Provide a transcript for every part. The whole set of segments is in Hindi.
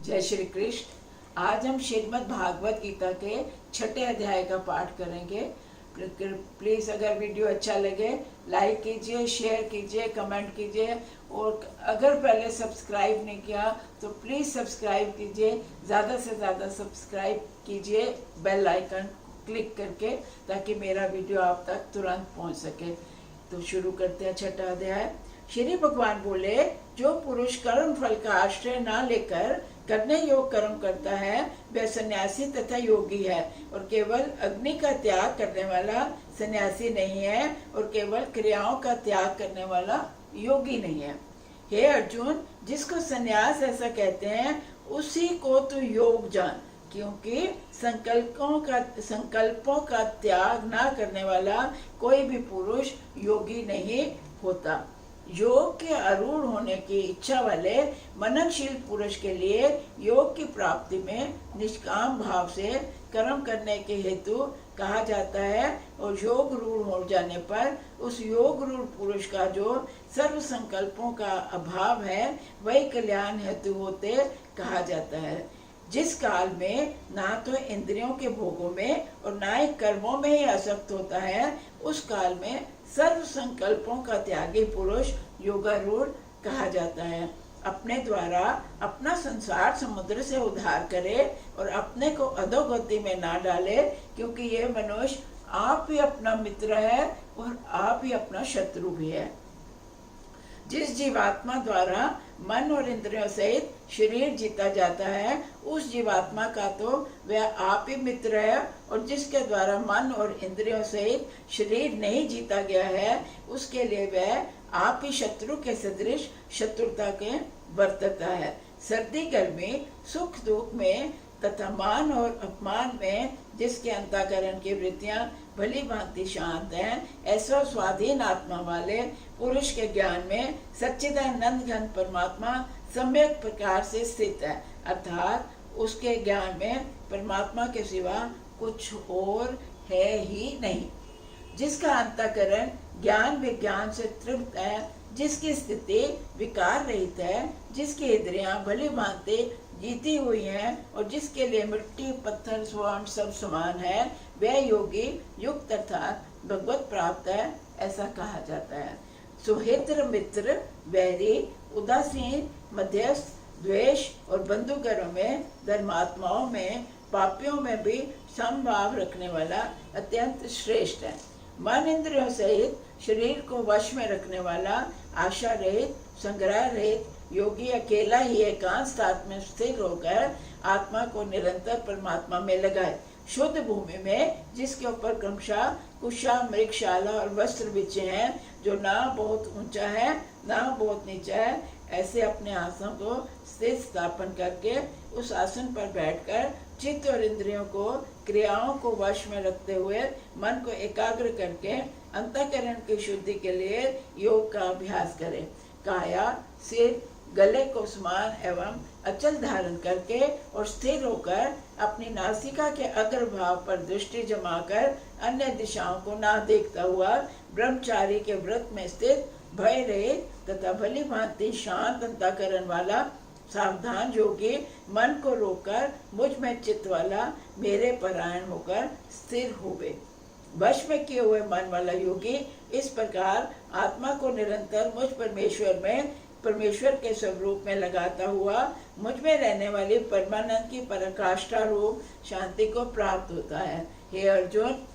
जय श्री कृष्ण। आज हम श्रीमद् भागवत गीता के 6ठे अध्याय का पाठ करेंगे। प्लीज़ अगर वीडियो अच्छा लगे लाइक कीजिए, शेयर कीजिए, कमेंट कीजिए और अगर पहले सब्सक्राइब नहीं किया तो प्लीज़ सब्सक्राइब कीजिए। ज़्यादा से ज़्यादा सब्सक्राइब कीजिए बेल आइकन क्लिक करके, ताकि मेरा वीडियो आप तक तुरंत पहुंच सके। तो शुरू करते हैं 6ठा अध्याय। श्री भगवान बोले, जो पुरुष कर्म फल का आश्रय ना लेकर करने योग कर्म करता है वह सन्यासी तथा योगी है, और केवल अग्नि का त्याग करने वाला सन्यासी नहीं है, और केवल क्रियाओं का त्याग करने वाला योगी नहीं है। हे अर्जुन, जिसको सन्यास ऐसा कहते हैं उसी को तू योग जान, क्योंकि संकल्पों का त्याग ना करने वाला कोई भी पुरुष योगी नहीं होता। योग के आरूढ़ होने की इच्छा वाले मननशील पुरुष के लिए योग की प्राप्ति में निष्काम भाव से कर्म करने के हेतु कहा जाता है, और योग रूढ़ हो जाने पर उस योग रूढ़ पुरुष का जो सर्व संकल्पों का अभाव है वही कल्याण हेतु होते कहा जाता है। जिस काल में ना तो इंद्रियों के भोगों में और ना ही कर्मों में ही आसक्त होता है, उस काल में सर्व संकल्पों का त्यागी पुरुष योगारूढ़ कहा जाता है। अपने द्वारा अपना संसार समुद्र से उद्धार करे और अपने को अधोगति में ना डाले, क्योंकि ये मनुष्य आप ही अपना मित्र है और आप ही अपना शत्रु भी है। जिस जीवात्मा द्वारा मन और इंद्रियों सहित शरीर जीता जाता है, उस जीवात्मा का तो वह आप ही मित्र है, और जिसके द्वारा मन और इंद्रियों सहित शरीर नहीं जीता गया है उसके लिए वह आप ही शत्रु के सदृश शत्रुता के बरतता है। सर्दी गर्मी सुख दुख में तथा मान और अपमान में जिसके अंतःकरण की वृत्तियां भली भांति शांत हैं, ऐसा स्वाधीन आत्मा वाले पुरुष के ज्ञान में सच्चिदानंद घन परमात्मा सम्यक प्रकार से स्थित है, अर्थात उसके ज्ञान में परमात्मा के सिवा कुछ और है ही नहीं। जिसका अंतःकरण ज्ञान विज्ञान से तृप्त है, जिसकी स्थिति विकार रहित है, जिसकी इंद्रियां भली भांति जीती हुई हैं और जिसके लिए मिट्टी पत्थर स्वर्ण सब समान है, वह योगी युक्त अर्थात भगवत प्राप्त है, ऐसा कहा जाता है। सुहित्र मित्र वैरी उदासीन मध्यस्थ द्वेष और बंधुगणों में धर्मात्माओं में पापियों में भी समभाव रखने वाला अत्यंत श्रेष्ठ है। मन इंद्रियों सहित शरीर को वश में रखने वाला आशा रहित संग्रह रहित योगी अकेला ही एकांत स्थान में स्थिर होकर आत्मा को निरंतर परमात्मा में लगाए। शुद्ध भूमि में जिसके ऊपर क्रमशः कुशा मृगशाला और वस्त्र बिछे हैं, जो ना बहुत ऊंचा है ना बहुत नीचा है, ऐसे अपने आसन को स्थिर स्थापन करके उस आसन पर बैठकर चित्त और इंद्रियों को क्रियाओं को वश में रखते हुए मन को एकाग्र करके अंतःकरण की शुद्धि के लिए योग का अभ्यास करें। काया सिर गले को समान एवं अचल धारण करके और स्थिर होकर अपनी नासिका के अग्रभाग पर दृष्टि जमाकर अन्य दिशाओं को ना देखता हुआ ब्रह्मचारी के व्रत में स्थित भय रहित तथा भली भांति शांत अंतःकरण वाला सावधान योगी मन को रोककर मुझ में चित्त वाला मेरे परायण होकर स्थिर होवे। वश में किए हुए मन वाला योगी इस प्रकार आत्मा को निरंतर मुझ परमेश्वर के स्वरूप में लगाता हुआ मुझ में रहने वाली परमानंद की पराकाष्ठा रूप शांति को प्राप्त होता है। हे अर्जुन,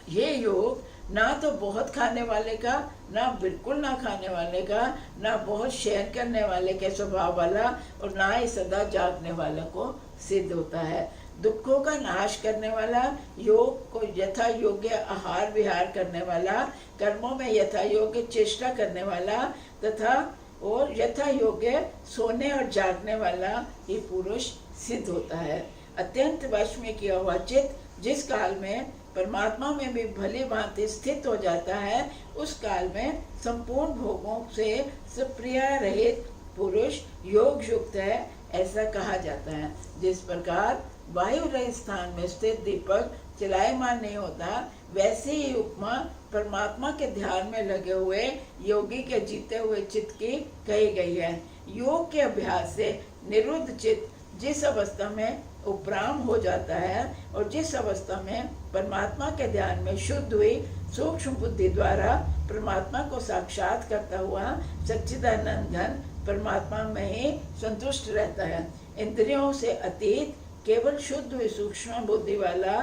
ये योग ना तो बहुत खाने वाले का, ना बिल्कुल ना खाने वाले का, ना बहुत शयन करने वाले के स्वभाव वाला और ना ही सदा जागने वाला को सिद्ध होता है। दुखों का नाश करने वाला, योग को यथा योग्य आहार विहार करने वाला, कर्मों में यथा योग्य चेष्टा करने वाला तथा और यथा योग्य सोने और जागने वाला ही पुरुष सिद्ध होता है। अत्यंत वश में किया हुआ चित्त जिस काल में परमात्मा में भी भली भांति स्थित हो जाता है, उस काल में संपूर्ण भोगों से सुप्रिय रहित पुरुष योग युक्त है, ऐसा कहा जाता है। जिस प्रकार वायु रहित स्थान में स्थित दीपक चलायमान नहीं होता, वैसे ही उपमा परमात्मा के ध्यान में लगे हुए योगी के जीते हुए चित्त की कही गई है। योग के अभ्यास से निरुद्ध चित्त जिस अवस्था में उपराम हो जाता है और जिस अवस्था में परमात्मा के ध्यान में शुद्ध हुई सूक्ष्म बुद्धि द्वारा परमात्मा को साक्षात करता हुआ सच्चिदानंद घन परमात्मा में ही संतुष्ट रहता है। इंद्रियों से अतीत केवल शुद्ध हुई सूक्ष्म बुद्धि वाला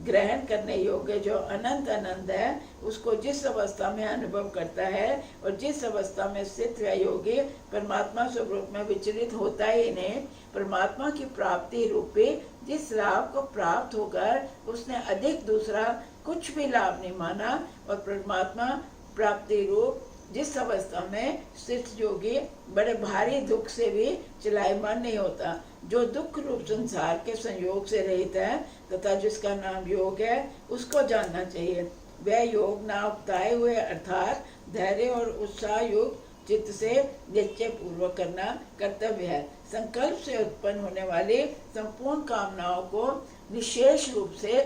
ग्रहण करने योग्य जो अनंत आनंद है, उसको जिस अवस्था में अनुभव करता है और जिस अवस्था में स्थित वह योगी परमात्मा स्वरूप में विचलित होता ही नहीं, परमात्मा की प्राप्ति रूपी जिस लाभ को प्राप्त होकर उसने अधिक दूसरा कुछ भी लाभ नहीं माना, और परमात्मा प्राप्ति रूप जिस अवस्था में स्थित योगी बड़े भारी दुख से भी चलायमान नहीं होता, जो दुख रूप संसार के संयोग से रहित है तथा जिसका नाम योग है, उसको जानना चाहिए। वह योग ना उकताए हुए अर्थात धैर्य और उत्साह युक्त चित्त से निश्चय पूर्वक करना कर्तव्य है। संकल्प से उत्पन्न होने वाली संपूर्ण कामनाओं को निशेष रूप से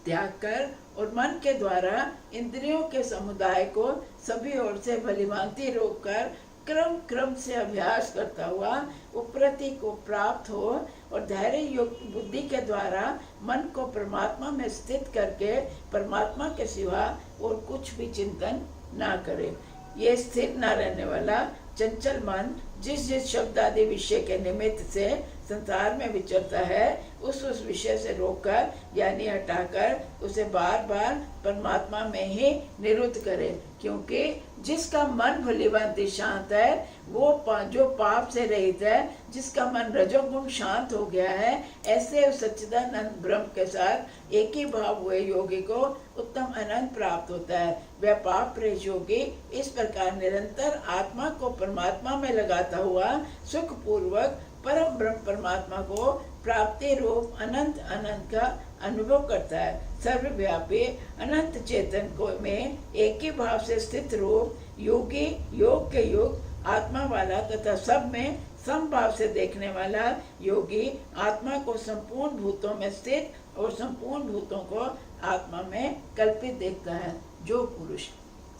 त्याग कर और मन के द्वारा इंद्रियों के समुदाय को सभी ओर से भलीभांति रोककर क्रम क्रम से अभ्यास करता हुआ उपरति को प्राप्त हो और धैर्य युक्त बुद्धि के द्वारा मन को परमात्मा में स्थित करके परमात्मा के सिवा और कुछ भी चिंतन ना करे। ये स्थिर न रहने वाला चंचल मन जिस जिस शब्द आदि विषय के निमित्त से संसार में विचरता है, उस विषय से रोककर यानी हटाकर उसे बार बार परमात्मा में ही निरुद्ध करे, क्योंकि जिसका मन भलीभांति शांत है वो जो पाप से रहित है, जिसका मन रजोगुण शांत हो गया है, ऐसे सच्चिदानंद ब्रह्म के साथ एक ही भाव हुए योगी को उत्तम आनंद प्राप्त होता है। वह पाप रहित योगी इस प्रकार निरंतर आत्मा को परमात्मा में लगाता हुआ सुख पूर्वक परम ब्रह्म परमात्मा को प्राप्ति रूप अनंत आनंद का अनुभव करता है। सर्वव्यापी अनंत चेतन को में एक ही भाव से स्थित रूप योगी योग के योग आत्मा वाला तथा सब में समभाव से देखने वाला योगी आत्मा को संपूर्ण भूतों में स्थित और संपूर्ण भूतों को आत्मा में कल्पित देखता है। जो पुरुष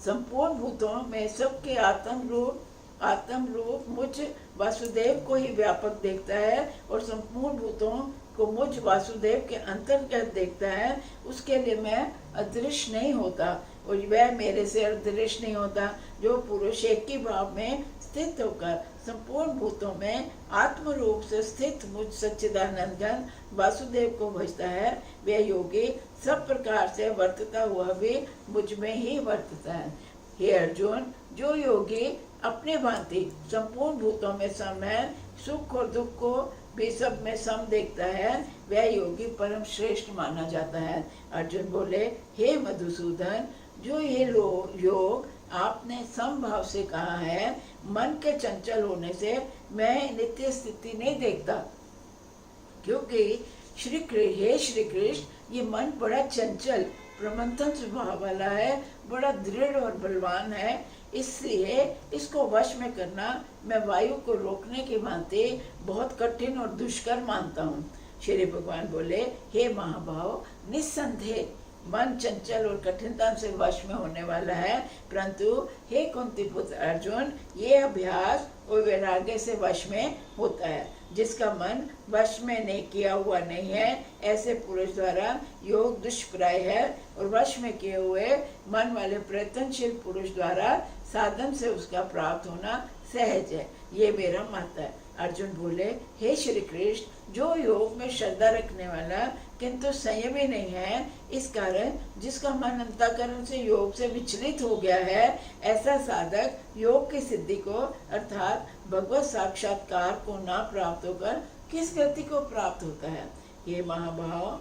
संपूर्ण भूतों में सबके आत्म रूप मुझ वासुदेव को ही व्यापक देखता है और संपूर्ण भूतों को मुझ वासुदेव के अंतर्गत देखता है, उसके लिए मैं अदृश्य नहीं होता और वह मेरे से अदृश्य नहीं होता। जो पुरुष एक ही भाव में स्थित होकर संपूर्ण भूतों में आत्म रूप से स्थित मुझ सच्चिदानंद घन वासुदेव को भजता है, वह योगी सब प्रकार से वर्तता हुआ भी मुझ में ही वर्तता है। हे अर्जुन, जो योगी अपने भांति संपूर्ण भूतों में सम है, सुख और दुख को भी सब में सम देखता है, वह योगी परम श्रेष्ठ माना जाता है। अर्जुन बोले, हे मधुसूदन, जो ये योग आपने समभाव से कहा है, मन के चंचल होने से मैं नित्य स्थिति नहीं देखता, क्योंकि हे श्री कृष्ण, ये मन बड़ा चंचल प्रमंथन स्वभाव वाला है, बड़ा दृढ़ और बलवान है, इसलिए इसको वश में करना मैं वायु को रोकने की भांति बहुत कठिन और दुष्कर मानता हूँ। श्री भगवान बोले, हे महाभाव, निस्संदेह मन चंचल और कठिनता से वश में होने वाला है, परंतु हे कुंती पुत्र अर्जुन, ये अभ्यास और वैराग्य से वश में होता है। जिसका मन वश में नहीं किया हुआ नहीं है, ऐसे पुरुष द्वारा योग दुष्प्राय है और वश में किए हुए मन वाले प्रयत्नशील पुरुष द्वारा साधन से उसका प्राप्त होना सहज है। ये मेरा मत है। अर्जुन बोले, हे श्री कृष्ण, जो योग में श्रद्धा रखने वाला किंतु संयमी नहीं है, इस कारण जिसका मन अंतःकरण से योग से विचलित हो गया है, ऐसा साधक योग की सिद्धि को अर्थात भगवत साक्षात्कार को ना प्राप्त होकर किस गति को प्राप्त होता है। ये महाभाव,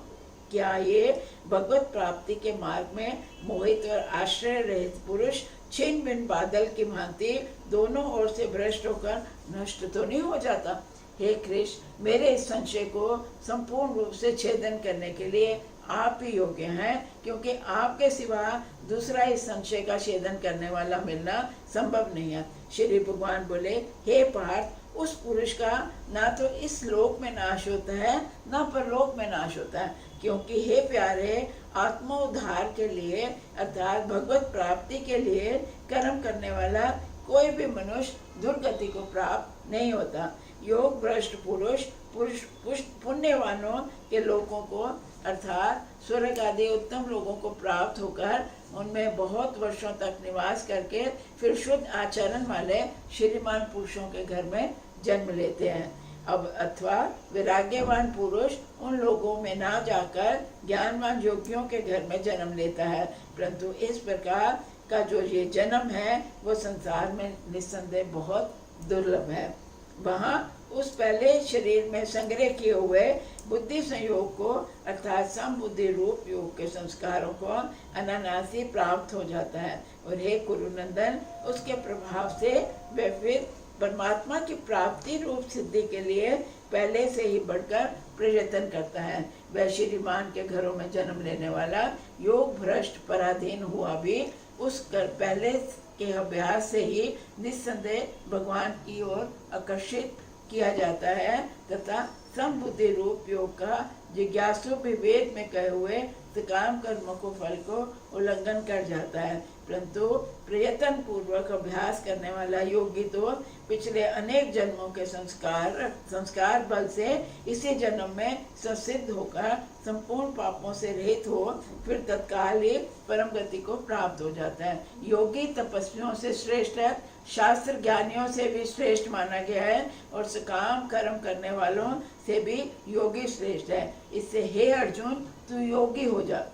क्या ये भगवत प्राप्ति के मार्ग में मोहित और आश्रय रहित पुरुष छिन्न भिन्न बादल की भांति दोनों ओर से भ्रष्ट होकर नष्ट तो नहीं हो जाता? हे कृष्ण, मेरे इस संशय को संपूर्ण रूप से छेदन करने के लिए आप ही योग्य हैं, क्योंकि आपके सिवा दूसरा इस संशय का छेदन करने वाला मिलना संभव नहीं है। श्री भगवान बोले, हे पार्थ, उस पुरुष का ना तो इस लोक में नाश होता है ना परलोक में नाश होता है, क्योंकि हे प्यारे, आत्मोद्धार के लिए अर्थात भगवत प्राप्ति के लिए कर्म करने वाला कोई भी मनुष्य दुर्गति को प्राप्त नहीं होता। योग भ्रष्ट पुरुष पुण्यवानों के लोगों को अर्थात स्वर्ग आदि उत्तम लोगों को प्राप्त होकर उनमें बहुत वर्षों तक निवास करके फिर शुद्ध आचरण वाले श्रीमान पुरुषों के घर में जन्म लेते हैं। अब अथवा वैराग्यवान पुरुष उन लोगों में ना जाकर ज्ञानवान योगियों के घर में जन्म लेता है, परंतु इस प्रकार का जो ये जन्म है वो संसार में निस्संदेह बहुत दुर्लभ है। वहाँ उस पहले शरीर में संग्रह किए हुए बुद्धि संयोग को अर्थात समबुद्धि रूप योग के संस्कारों को अनायासी प्राप्त हो जाता है। और हे कुरुनंदन, उसके प्रभाव से वे फिर परमात्मा की प्राप्ति रूप सिद्धि के लिए पहले से ही बढ़कर प्रयत्न करता है। वह श्रीमान के घरों में जन्म लेने वाला योग भ्रष्ट पराधीन हुआ भी उस कर पहले के अभ्यास से ही निस्संदेह भगवान की ओर आकर्षित किया जाता है तथा समबुद्धि रूप योग का जिज्ञासु भी वेद में कहे हुए काम कर्मों को फल को उल्लंघन कर जाता है। परंतु प्रयत्न पूर्वक अभ्यास करने वाला योगी तो पिछले अनेक जन्मों के संस्कार बल से इसी जन्म में संसिद्ध होकर संपूर्ण पापों से रहित हो फिर तत्काल ही परम गति को प्राप्त हो जाता है। योगी तपस्वियों से श्रेष्ठ है, शास्त्र ज्ञानियों से भी श्रेष्ठ माना गया है और सकाम कर्म करने वालों से भी योगी श्रेष्ठ है। इससे हे अर्जुन, तू योगी हो जा।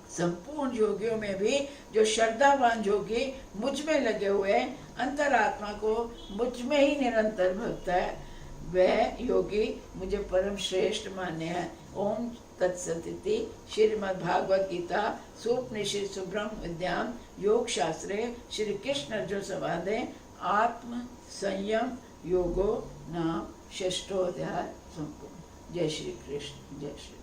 संपूर्ण योगियों में भी जो श्रद्धावान योगी मुझ में लगे हुए अंतरात्मा को मुझ में ही निरंतर भक्ता है, वह योगी मुझे परम श्रेष्ठ मान्य है। ओम तत्सदिति। श्रीमद् भागवत गीता सुपनिषद सुब्रह्म विद्याम योग शास्त्रे श्री कृष्ण अर्जुन संवादे आत्म संयम योगो नाम षष्ठोऽध्याय संपूर्ण। जय श्री कृष्ण, जय श्री।